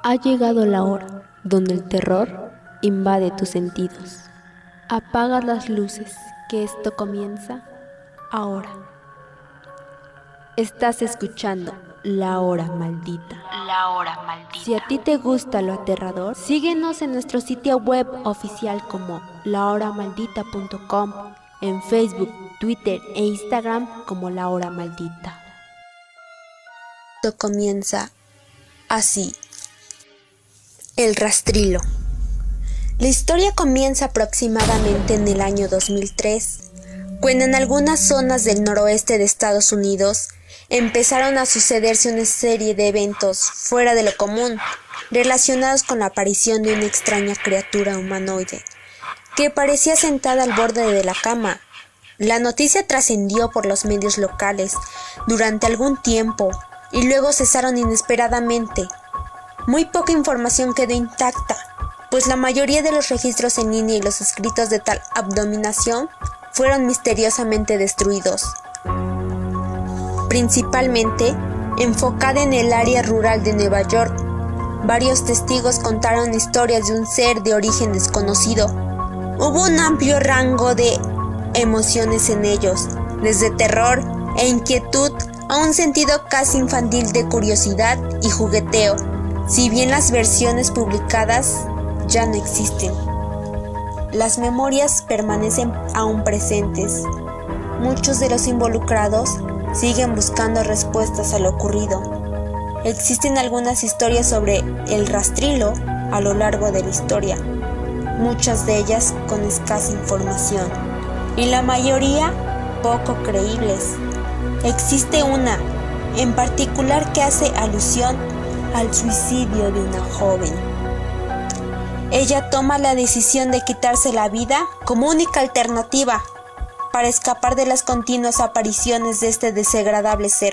Ha llegado la hora donde el terror invade tus sentidos. Apaga las luces, que esto comienza ahora. Estás escuchando La Hora Maldita. La Hora Maldita. Si a ti te gusta lo aterrador, síguenos en nuestro sitio web oficial como lahoramaldita.com, en Facebook, Twitter e Instagram como La Hora Maldita. Esto comienza así. El rastrilo. La historia comienza aproximadamente en el año 2003, cuando en algunas zonas del noroeste de Estados Unidos empezaron a sucederse una serie de eventos fuera de lo común, relacionados con la aparición de una extraña criatura humanoide, que parecía sentada al borde de la cama. La noticia trascendió por los medios locales durante algún tiempo y luego cesaron inesperadamente. Muy poca información quedó intacta, pues la mayoría de los registros en línea y los escritos de tal abominación fueron misteriosamente destruidos. Principalmente enfocada en el área rural de Nueva York, varios testigos contaron historias de un ser de origen desconocido. Hubo un amplio rango de emociones en ellos, desde terror e inquietud a un sentido casi infantil de curiosidad y jugueteo. Si bien las versiones publicadas ya no existen, las memorias permanecen aún presentes. Muchos de los involucrados siguen buscando respuestas a lo ocurrido. Existen algunas historias sobre el rastrilo a lo largo de la historia, muchas de ellas con escasa información, y la mayoría poco creíbles. Existe una, en particular, que hace alusión al suicidio de una joven. Ella toma la decisión de quitarse la vida como única alternativa para escapar de las continuas apariciones de este desagradable ser.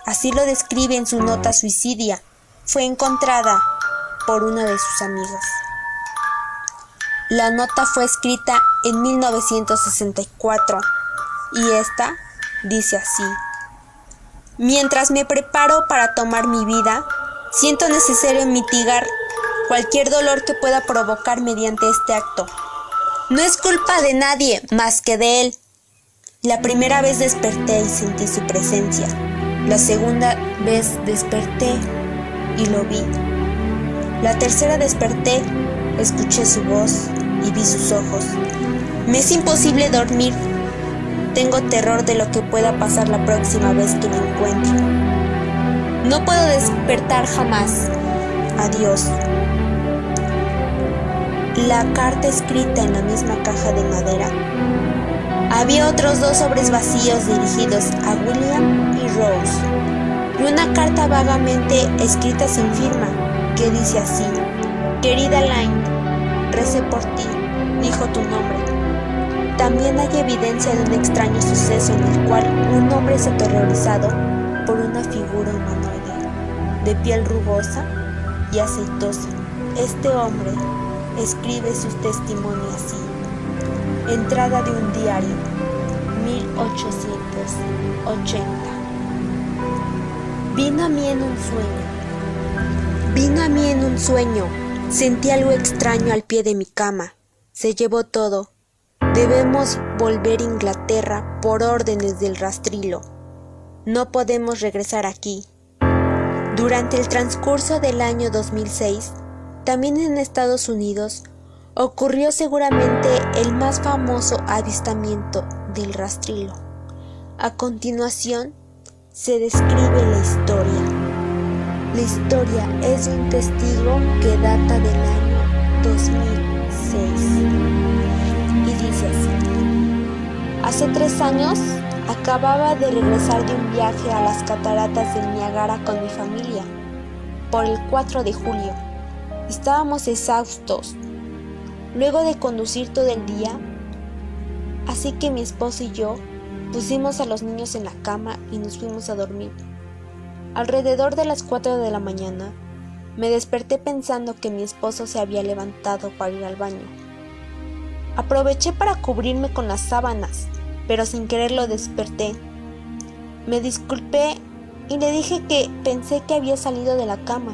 Así lo describe en su nota suicidia. Fue encontrada por una de sus amigas. La nota fue escrita en 1964 y esta dice así: mientras me preparo para tomar mi vida, siento necesario mitigar cualquier dolor que pueda provocar mediante este acto. No es culpa de nadie más que de él. La primera vez desperté y sentí su presencia. La segunda vez desperté y lo vi. La tercera desperté, escuché su voz y vi sus ojos. Me es imposible dormir. Tengo terror de lo que pueda pasar la próxima vez que lo encuentre. No puedo despertar jamás. Adiós. La carta escrita en la misma caja de madera. Había otros 2 sobres vacíos dirigidos a William y Rose, y una carta vagamente escrita sin firma que dice así: querida Line, recé por ti, dijo tu nombre. También hay evidencia de un extraño suceso en el cual un hombre es aterrorizado por una figura humanoide, de piel rugosa y aceitosa. Este hombre escribe su testimonio así: entrada de un diario, 1880. Vino a mí en un sueño. Sentí algo extraño al pie de mi cama. Se llevó todo. Debemos volver a Inglaterra por órdenes del rastrilo. No podemos regresar aquí. Durante el transcurso del año 2006, también en Estados Unidos, ocurrió seguramente el más famoso avistamiento del rastrilo. A continuación, se describe la historia. La historia es de un testigo que data del año 2006. Y dice así: hace 3 años acababa de regresar de un viaje a las cataratas del Niágara con mi familia. Por el 4 de julio. Estábamos exhaustos, luego de conducir todo el día, así que mi esposo y yo pusimos a los niños en la cama y nos fuimos a dormir. Alrededor de las 4 de la mañana, me desperté pensando que mi esposo se había levantado para ir al baño. Aproveché para cubrirme con las sábanas, pero sin querer lo desperté. Me disculpé y le dije que pensé que había salido de la cama.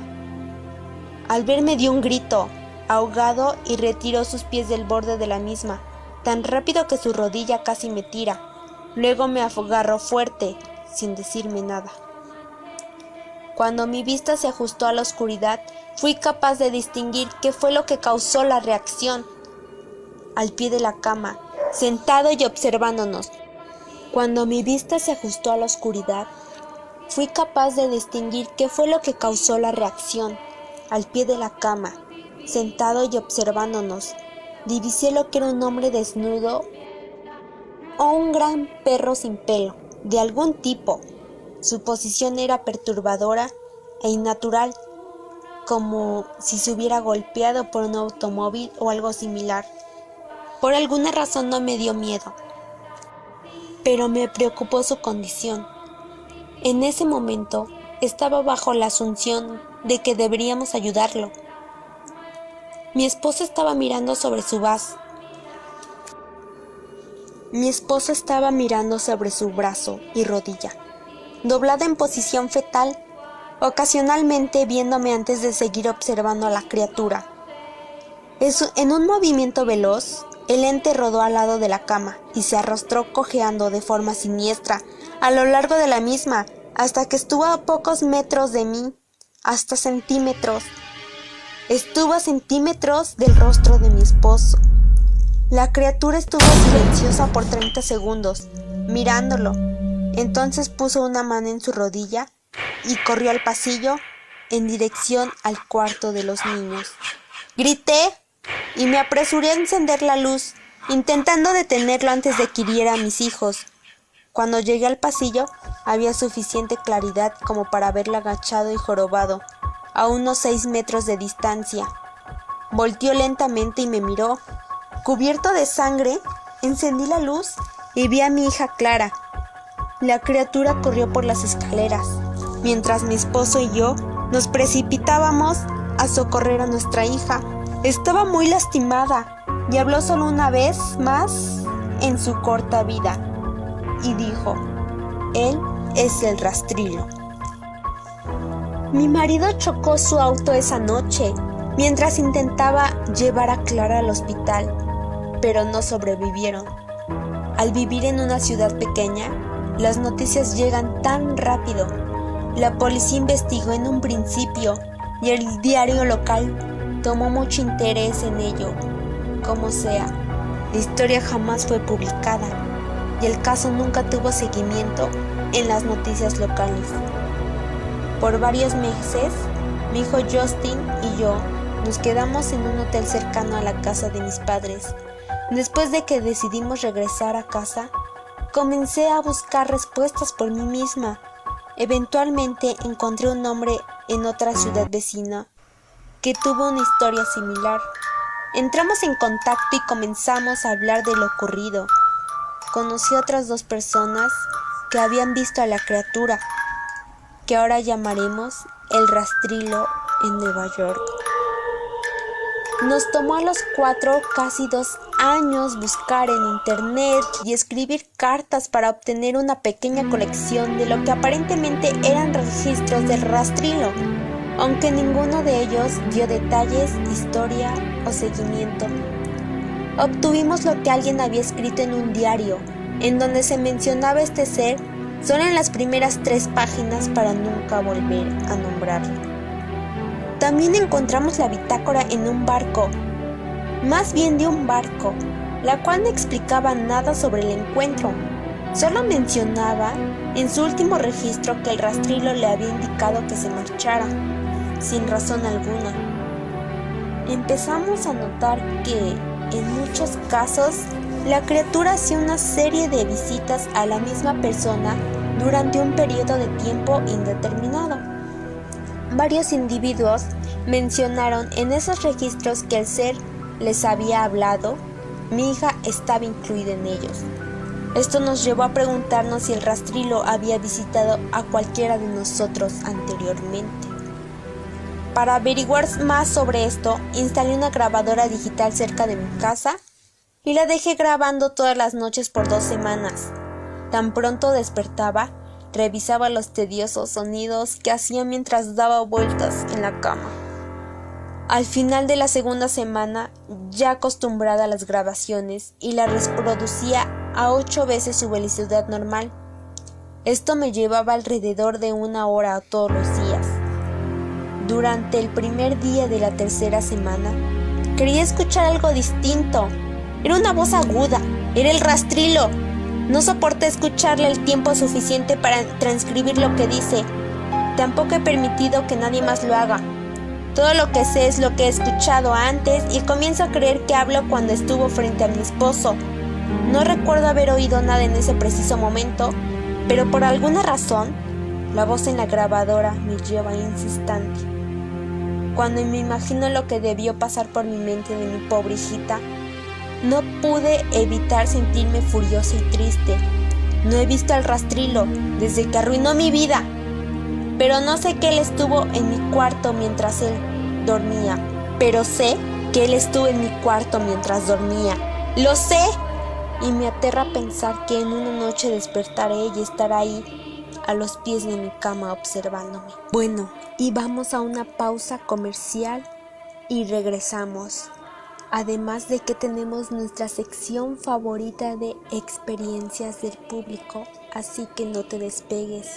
Al verme dio un grito ahogado y retiró sus pies del borde de la misma, tan rápido que su rodilla casi me tira. Luego me agarró fuerte, sin decirme nada. Cuando mi vista se ajustó a la oscuridad, fui capaz de distinguir qué fue lo que causó la reacción. Al pie de la cama, sentado y observándonos. Cuando mi vista se ajustó a la oscuridad, fui capaz de distinguir qué fue lo que causó la reacción. Al pie de la cama, sentado y observándonos, divisé lo que era un hombre desnudo o un gran perro sin pelo, de algún tipo. Su posición era perturbadora e innatural, como si se hubiera golpeado por un automóvil o algo similar. Por alguna razón no me dio miedo, pero me preocupó su condición. En ese momento estaba bajo la asunción de que deberíamos ayudarlo. Mi esposo estaba mirando sobre su brazo y rodilla, doblada en posición fetal, ocasionalmente viéndome antes de seguir observando a la criatura. En un movimiento veloz, el ente rodó al lado de la cama y se arrastró cojeando de forma siniestra a lo largo de la misma, hasta que estuvo a pocos metros de mí, hasta centímetros. Estuvo a centímetros del rostro de mi esposo. La criatura estuvo silenciosa por 30 segundos, mirándolo. Entonces puso una mano en su rodilla y corrió al pasillo en dirección al cuarto de los niños. Grité y me apresuré a encender la luz, intentando detenerlo antes de que hiriera a mis hijos. Cuando llegué al pasillo, había suficiente claridad como para verlo agachado y jorobado, a unos 6 metros de distancia. Volteó lentamente y me miró. Cubierto de sangre, encendí la luz y vi a mi hija Clara. La criatura corrió por las escaleras, mientras mi esposo y yo nos precipitábamos a socorrer a nuestra hija. Estaba muy lastimada y habló solo una vez más en su corta vida, y dijo: él es el Rastrilo. Mi marido chocó su auto esa noche mientras intentaba llevar a Clara al hospital, pero no sobrevivieron. Al vivir en una ciudad pequeña, las noticias llegan tan rápido. La policía investigó en un principio y el diario local tomó mucho interés en ello. Como sea, la historia jamás fue publicada y el caso nunca tuvo seguimiento en las noticias locales. Por varios meses, mi hijo Justin y yo nos quedamos en un hotel cercano a la casa de mis padres. Después de que decidimos regresar a casa, comencé a buscar respuestas por mí misma. Eventualmente encontré un hombre en otra ciudad vecina que tuvo una historia similar. Entramos en contacto y comenzamos a hablar de lo ocurrido. Conocí a otras 2 personas que habían visto a la criatura, que ahora llamaremos el Rastrilo, en Nueva York. Nos tomó a los 4 casi 2 años buscar en internet y escribir cartas para obtener una pequeña colección de lo que aparentemente eran registros del Rastrilo, aunque ninguno de ellos dio detalles, historia o seguimiento. Obtuvimos lo que alguien había escrito en un diario, en donde se mencionaba este ser solo en las primeras 3 páginas para nunca volver a nombrarlo. También encontramos la bitácora en un barco, más bien de un barco, la cual no explicaba nada sobre el encuentro. Solo mencionaba en su último registro que el Rastrilo le había indicado que se marchara, sin razón alguna. Empezamos a notar que, en muchos casos, la criatura hacía una serie de visitas a la misma persona durante un periodo de tiempo indeterminado. Varios individuos mencionaron en esos registros que el ser les había hablado. Mi hija estaba incluida en ellos. Esto nos llevó a preguntarnos si el Rastrilo había visitado a cualquiera de nosotros anteriormente. Para averiguar más sobre esto, instalé una grabadora digital cerca de mi casa y la dejé grabando todas las noches por 2 semanas. Tan pronto despertaba, revisaba los tediosos sonidos que hacía mientras daba vueltas en la cama. Al final de la segunda semana, ya acostumbrada a las grabaciones y la reproducía a 8 veces su velocidad normal. Esto me llevaba alrededor de 1 hora todos los días. Durante el primer día de la tercera semana, quería escuchar algo distinto. Era una voz aguda, era el rastrilo. No soporté escucharle el tiempo suficiente para transcribir lo que dice. Tampoco he permitido que nadie más lo haga. Todo lo que sé es lo que he escuchado antes y comienzo a creer que hablo cuando estuvo frente a mi esposo. No recuerdo haber oído nada en ese preciso momento, pero por alguna razón, la voz en la grabadora me lleva a ese instante. Cuando me imagino lo que debió pasar por mi mente de mi pobre hijita, no pude evitar sentirme furiosa y triste. No he visto al rastrilo desde que arruinó mi vida, pero no sé que él estuvo en mi cuarto mientras él dormía. Pero sé que él estuvo en mi cuarto mientras dormía. ¡Lo sé! Y me aterra pensar que en una noche despertaré y estará ahí, a los pies de mi cama observándome. Bueno, y vamos a una pausa comercial y regresamos. Además de que tenemos nuestra sección favorita de experiencias del público, así que no te despegues.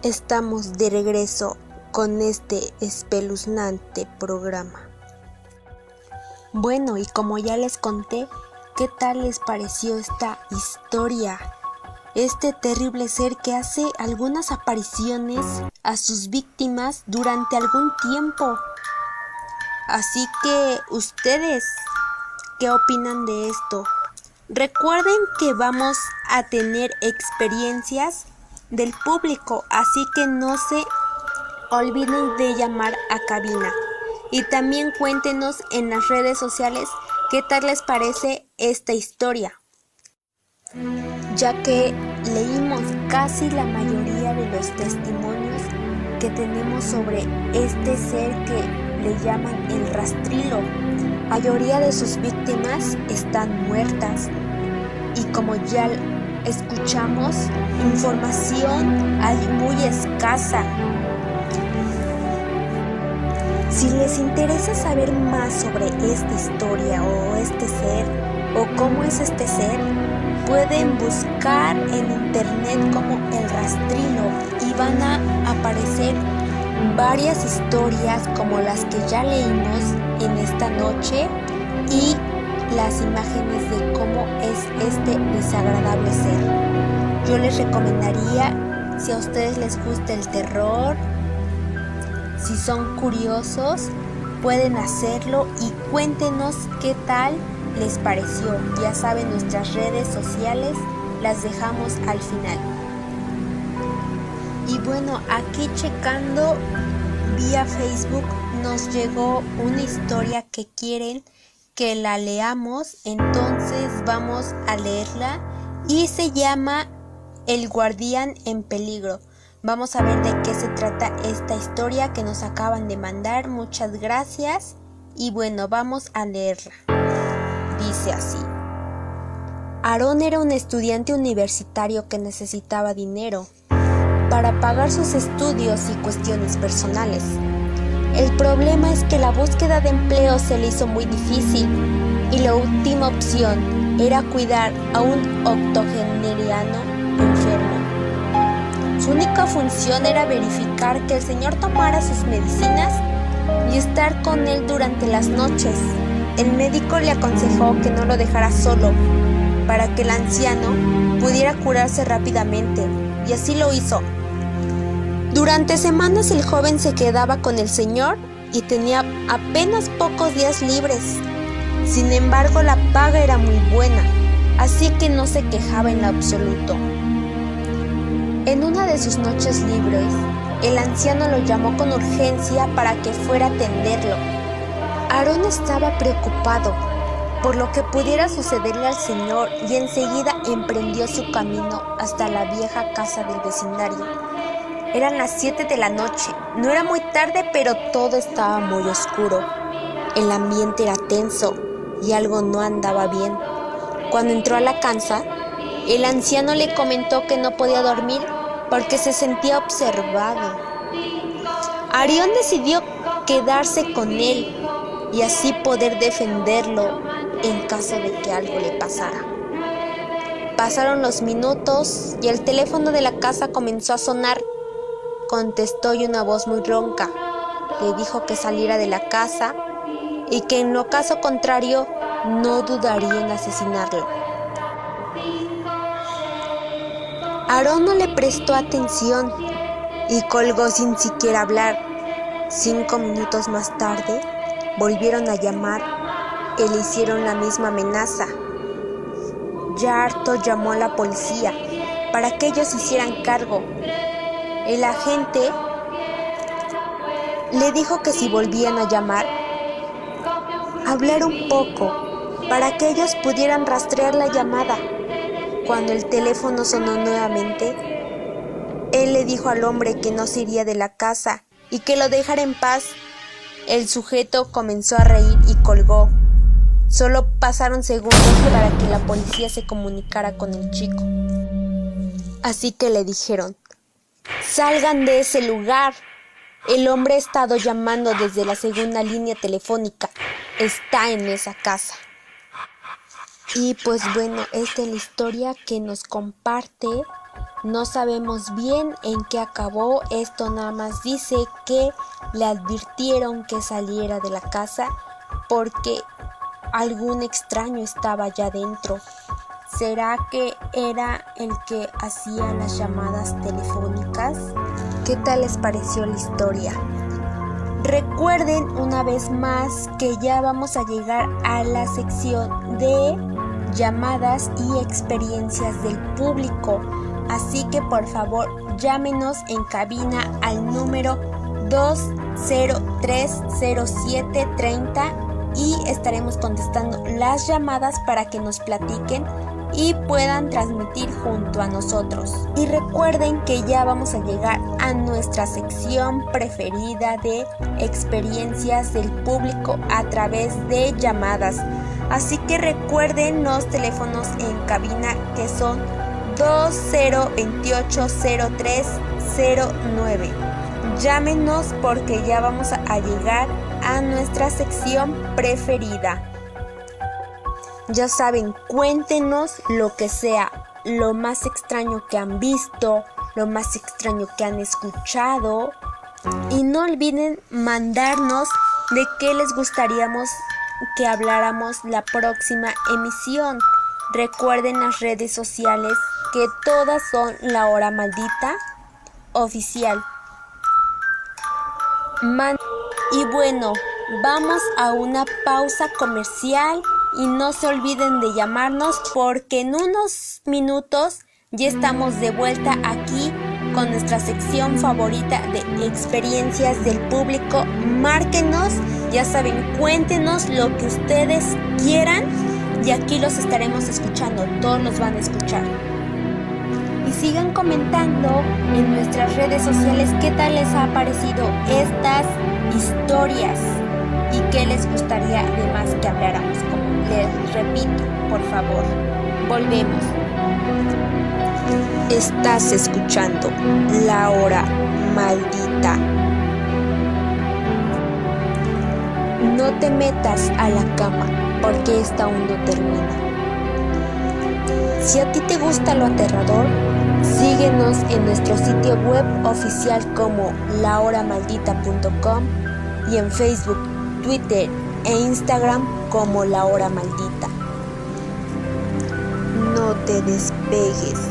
Estamos de regreso con este espeluznante programa. Bueno, y como ya les conté, ¿qué tal les pareció esta historia? Este terrible ser que hace algunas apariciones a sus víctimas durante algún tiempo. Así que, ¿ustedes qué opinan de esto? Recuerden que vamos a tener experiencias del público, así que no se olviden de llamar a cabina. Y también cuéntenos en las redes sociales qué tal les parece esta historia, ya que leímos casi la mayoría de los testimonios que tenemos sobre este ser que le llaman el rastrilo. La mayoría de sus víctimas están muertas y como ya escuchamos, información hay muy escasa. Si les interesa saber más sobre esta historia o este ser o cómo es este ser, pueden buscar en internet como el rastrilo y van a aparecer varias historias como las que ya leímos en esta noche y las imágenes de cómo es este desagradable ser. Yo les recomendaría, si a ustedes les gusta el terror, si son curiosos, pueden hacerlo y cuéntenos qué tal les pareció. Ya saben, nuestras redes sociales las dejamos al final. Y bueno, aquí checando vía Facebook nos llegó una historia que quieren que la leamos, entonces vamos a leerla y se llama El guardián en peligro. Vamos a ver de qué se trata esta historia que nos acaban de mandar. Muchas gracias. Y bueno, vamos a leerla. Dice así. Aarón era un estudiante universitario que necesitaba dinero para pagar sus estudios y cuestiones personales. El problema es que la búsqueda de empleo se le hizo muy difícil y la última opción era cuidar a un octogenariano enfermo. Su única función era verificar que el señor tomara sus medicinas y estar con él durante las noches. El médico le aconsejó que no lo dejara solo para que el anciano pudiera curarse rápidamente, y así lo hizo. Durante semanas el joven se quedaba con el señor y tenía apenas pocos días libres. Sin embargo, la paga era muy buena, así que no se quejaba en lo absoluto. En una de sus noches libres, el anciano lo llamó con urgencia para que fuera a atenderlo. Aarón estaba preocupado por lo que pudiera sucederle al señor y enseguida emprendió su camino hasta la vieja casa del vecindario. Eran las 7 de la noche, no era muy tarde, pero todo estaba muy oscuro. El ambiente era tenso y algo no andaba bien. Cuando entró a la casa, el anciano le comentó que no podía dormir porque se sentía observado. Aarón decidió quedarse con él y así poder defenderlo en caso de que algo le pasara. Pasaron los minutos y el teléfono de la casa comenzó a sonar. Contestó y una voz muy ronca le dijo que saliera de la casa y que en lo caso contrario no dudaría en asesinarlo. Aarón no le prestó atención y colgó sin siquiera hablar. 5 minutos más tarde volvieron a llamar y le hicieron la misma amenaza. Ya harto llamó a la policía para que ellos hicieran cargo. El agente le dijo que si volvían a llamar, hablar un poco para que ellos pudieran rastrear la llamada. Cuando el teléfono sonó nuevamente, él le dijo al hombre que no se iría de la casa y que lo dejara en paz. El sujeto comenzó a reír y colgó. Solo pasaron segundos para que la policía se comunicara con el chico. Así que le dijeron: «Salgan de ese lugar. El hombre ha estado llamando desde la segunda línea telefónica. Está en esa casa». Y pues bueno, esta es la historia que nos comparte. No sabemos bien en qué acabó. Esto nada más dice que le advirtieron que saliera de la casa porque algún extraño estaba allá dentro. ¿Será que era el que hacía las llamadas telefónicas? ¿Qué tal les pareció la historia? Recuerden una vez más que ya vamos a llegar a la sección de llamadas y experiencias del público. Así que por favor llámenos en cabina al número 2030730 y estaremos contestando las llamadas para que nos platiquen y puedan transmitir junto a nosotros. Y recuerden que ya vamos a llegar a nuestra sección preferida de experiencias del público a través de llamadas. Así que recuerden los teléfonos en cabina que son 2028-0309. Llámenos porque ya vamos a llegar a nuestra sección preferida. Ya saben, cuéntenos lo que sea, lo más extraño que han visto, lo más extraño que han escuchado. Y no olviden mandarnos de qué les gustaríamos que habláramos la próxima emisión. Recuerden las redes sociales que todas son La Hora Maldita Oficial. Y bueno, vamos a una pausa comercial y no se olviden de llamarnos porque en unos minutos ya estamos de vuelta aquí con nuestra sección favorita de experiencias del público. Márquenos, ya saben, cuéntenos lo que ustedes quieran y aquí los estaremos escuchando, todos nos van a escuchar. y sigan comentando en nuestras redes sociales qué tal les ha parecido estas historias y qué les gustaría además que habláramos. Como les repito, por favor, volvemos. Estás escuchando La Hora Maldita. No te metas a la cama porque esta aún no termina. Si a ti te gusta lo aterrador, síguenos en nuestro sitio web oficial como lahoramaldita.com y en Facebook, Twitter e Instagram como La Hora Maldita. No te despegues.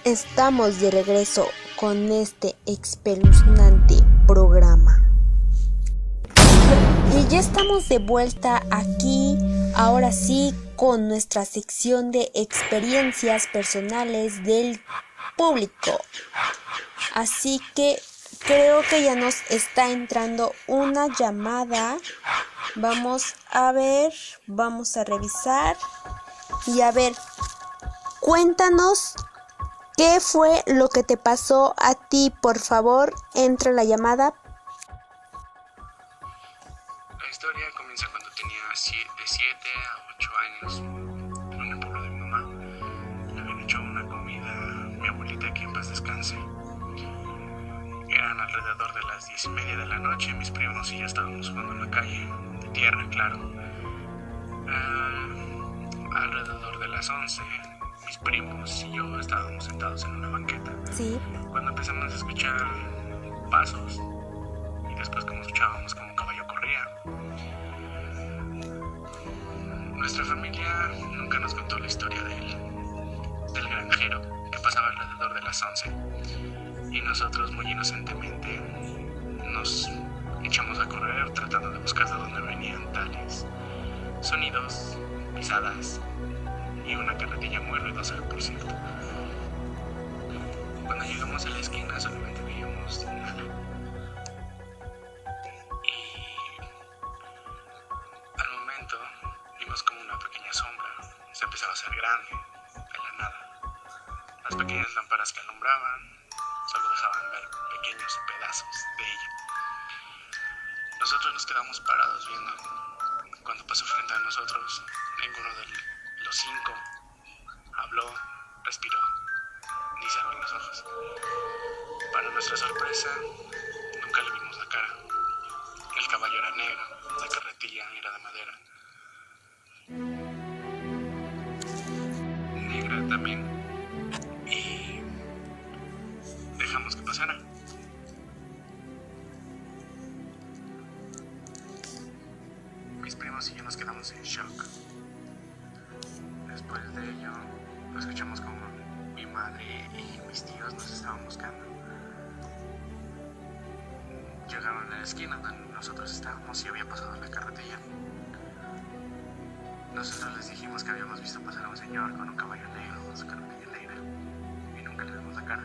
Estamos de regreso con este espeluznante programa. Y ya estamos de vuelta aquí, ahora sí, con nuestra sección de experiencias personales del público. Así que creo que ya nos está entrando una llamada. Vamos a ver, vamos a revisar. Y a ver, cuéntanos qué fue lo que te pasó a ti, por favor, entra la llamada. La historia comienza cuando tenía de 7 a 8 años. En el pueblo de mi mamá le habían hecho una comida a mi abuelita, que en paz descanse. Eran alrededor de las 10:30 de la noche. Mis primos y yo estábamos jugando en la calle, de tierra, claro. Alrededor de las 11, mis primos y yo estábamos sentados en una banqueta. Sí. Cuando empezamos a escuchar pasos y después como escuchábamos como un caballo corría. Nuestra familia nunca nos contó la historia del granjero que pasaba alrededor de las 11, y nosotros muy inocentemente nos echamos a correr tratando de buscar de dónde venían tales sonidos, pisadas y una carretilla muy ruidosa, por cierto. Cuando llegamos a la esquina solamente veíamos nada. Y al momento vimos como una pequeña sombra se empezaba a hacer grande de la nada. Las pequeñas lámparas que alumbraban solo dejaban ver pequeños pedazos de ella. Nosotros nos quedamos parados viendo. Cuando pasó frente a nosotros, ninguno de los 5 habló, respiró, ni se abrió los ojos. Para nuestra sorpresa, nunca le vimos la cara. El caballo era negro, la carretilla era de madera. Negra también, queríamos que pasara. Mis primos y yo nos quedamos en shock. Después de ello, escuchamos como mi madre y mis tíos nos estaban buscando. Llegaron a la esquina donde nosotros estábamos y había pasado la carretilla. Nosotros les dijimos que habíamos visto pasar a un señor con un caballo negro, con su carretilla negra, y nunca le vimos la cara.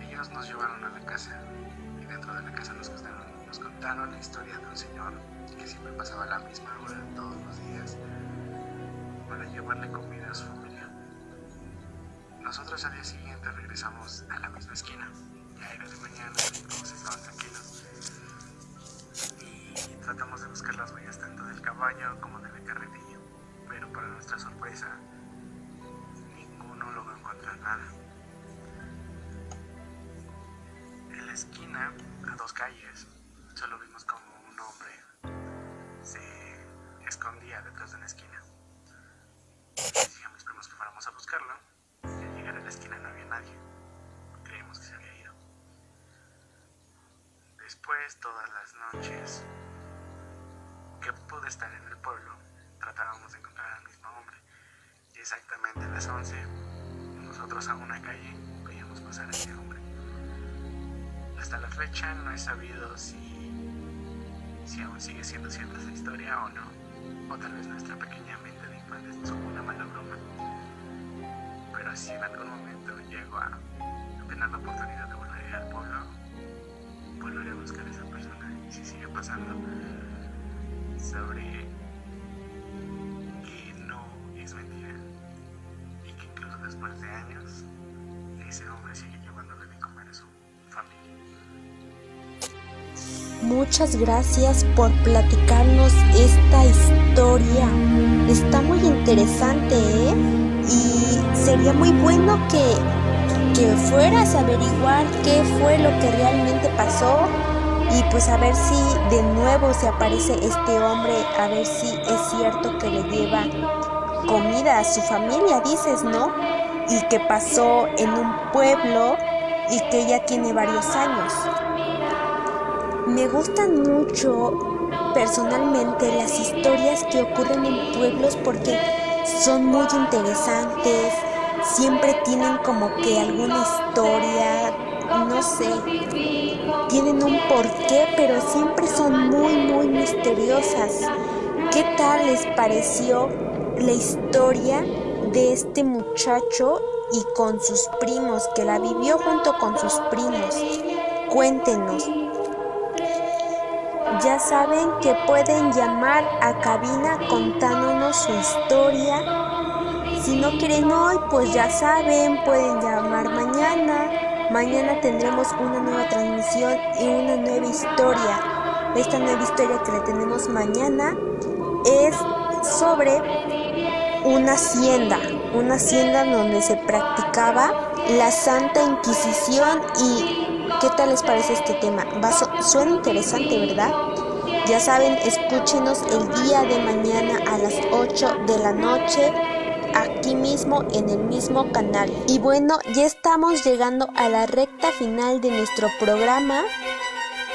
Ellos nos llevaron a la casa y dentro de la casa nos contaron la historia de un señor que siempre pasaba a la misma hora todos los días para llevarle comida a su familia. Nosotros al día siguiente regresamos a la misma esquina. Ya era de mañana y todos estaban tranquilos. Y tratamos de buscar las huellas tanto del caballo como de la carretilla. Pero para nuestra sorpresa, ninguno logró encontrar nada. En la esquina, a 2 calles, solo vimos como un hombre se escondía detrás de una esquina. Les dije a mis primos que fuéramos a buscarlo. Y al llegar a la esquina no había nadie. Creímos que se había ido. Después, todas las noches que pude estar en el pueblo, tratábamos de encontrar al mismo hombre. Y exactamente a las 11, nosotros a una calle veíamos pasar a ese hombre. Hasta la fecha no he sabido si aún sigue siendo cierta esa historia o no. O tal vez nuestra pequeña mente de infantes nos jugó una mala broma. Pero si en algún momento llego a tener la oportunidad de volver a ir al pueblo, volveré a buscar a esa persona. Y si sigue pasando, sabré que no es mentira y que incluso después de años ese hombre sigue llevándole de comer a su familia. Muchas gracias por platicarnos esta historia. Está muy interesante, ¿eh? Y sería muy bueno que fueras a averiguar qué fue lo que realmente pasó y pues a ver si de nuevo se aparece este hombre, a ver si es cierto que le lleva comida a su familia, dices, ¿no? Y que pasó en un pueblo y que ya tiene varios años. Me gustan mucho personalmente las historias que ocurren en pueblos porque son muy interesantes, siempre tienen como que alguna historia, no sé, tienen un porqué, pero siempre son muy, muy misteriosas. ¿Qué tal les pareció la historia de este muchacho y con sus primos, que la vivió junto con sus primos? Cuéntenos. Ya saben que pueden llamar a cabina contándonos su historia. Si no quieren hoy, pues ya saben, pueden llamar mañana. Mañana tendremos una nueva transmisión y una nueva historia. Esta nueva historia que le tenemos mañana es sobre una hacienda donde se practicaba la Santa Inquisición. ¿Y qué tal les parece este tema? Suena interesante, ¿verdad? Ya saben, escúchenos el día de mañana a las 8 de la noche, aquí mismo en el mismo canal. Y bueno, ya estamos llegando a la recta final de nuestro programa.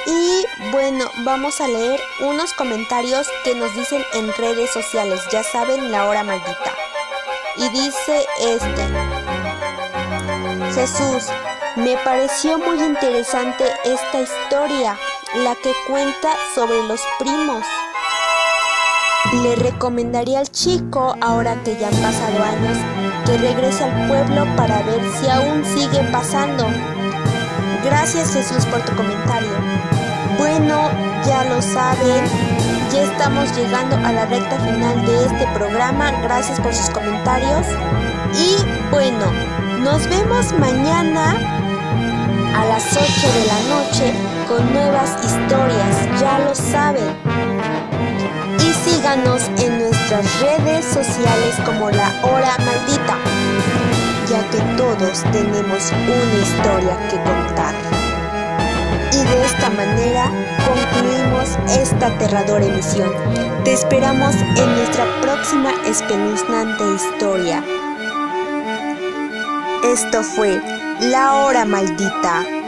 Y bueno, vamos a leer unos comentarios que nos dicen en redes sociales. Ya saben, la hora maldita. Y dice Jesús, me pareció muy interesante esta historia, la que cuenta sobre los primos. Le recomendaría al chico, ahora que ya han pasado años, que regrese al pueblo para ver si aún sigue pasando. Gracias, Jesús, por tu comentario. Bueno, ya lo saben, ya estamos llegando a la recta final de este programa. Gracias por sus comentarios. Y bueno, nos vemos mañana a las 8 de la noche con nuevas historias, ya lo saben. Y síganos en nuestras redes sociales como La Hora Maldita, ya que todos tenemos una historia que contar. Y de esta manera concluimos esta aterradora emisión. Te esperamos en nuestra próxima espeluznante historia. Esto fue La Hora Maldita.